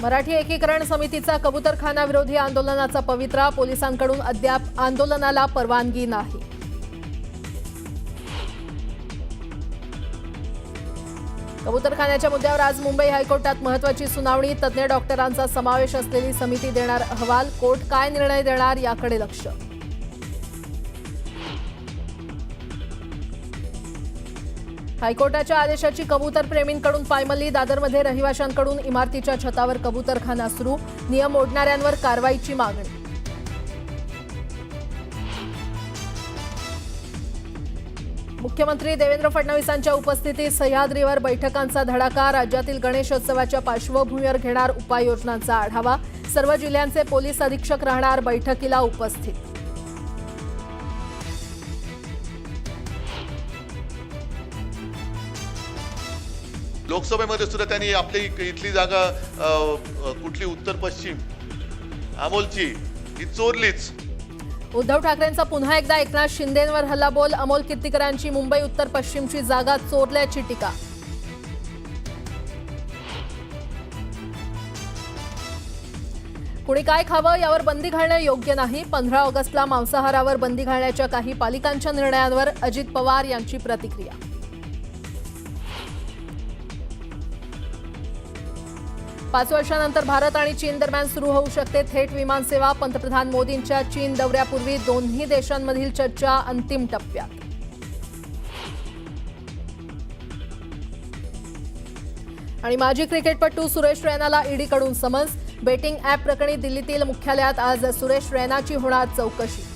मराठी एकीकरण समितीचा कबूतरखाना विरोधी आंदोलनाचा पवित्रा, पोलिसांकडून अद्याप आंदोलनाला परवानगी नाही। कबूतरखान्याच्या मुद्द्यावर आज मुंबई हायकोर्टात महत्त्वाची सुनावणी, तज्ञ डॉक्टरांचा समावेश असलेली समिती देणार अहवाल, कोर्ट काय निर्णय देणार याकडे लक्ष। हायकोर्टाच्या आदेशाची कबूतर प्रेमींकडून पायमल्ली, दादरमध्ये रहिवाशांकडून इमारतीच्या छतावर कबूतरखाना सुरू, नियम मोडणाऱ्यांवर कारवाईची मागणी। मुख्यमंत्री देवेंद्र फडणवीसांच्या उपस्थितीत सह्याद्रीवर बैठकांचा धडाका, राज्यातील गणेशोत्सवाच्या पार्श्वभूमीवर घेणार उपाययोजनांचा आढावा, सर्व जिल्ह्यांचे पोलीस अधीक्षक राहणार बैठकीला उपस्थित। लोकसभेमध्ये सुद्धा त्यांनी आपली इथली जागा कुठली उत्तर पश्चिम अमोलची ही चोरलीच। उद्धव ठाकरेंचा पुन्हा एकदा एकनाथ शिंदेंवर हल्लाबोल, अमोल कीर्तीकरांची मुंबई उत्तर पश्चिमची जागा चोरल्याची टीका। कुणी काय खावं यावर बंदी घालणं योग्य नाही, 15 ऑगस्टला मांसाहारावर बंदी घालण्याच्या काही पालिकांच्या निर्णयांवर अजित पवार यांची प्रतिक्रिया। 5 वर्षांनंतर भारत आणि चीन दरम्यान सुरू होऊ शकते थेट विमानसेवा, पंतप्रधान मोदींच्या चीन दौऱ्यापूर्वी दोन्ही देशांमधील चर्चा अंतिम टप्प्यात। आणि माजी क्रिकेटपटू सुरेश रैनाला ईडीकडून समन्स, बेटिंग ॲप प्रकरणी दिल्लीतील मुख्यालयात आज सुरेश रैनाची होणार चौकशी।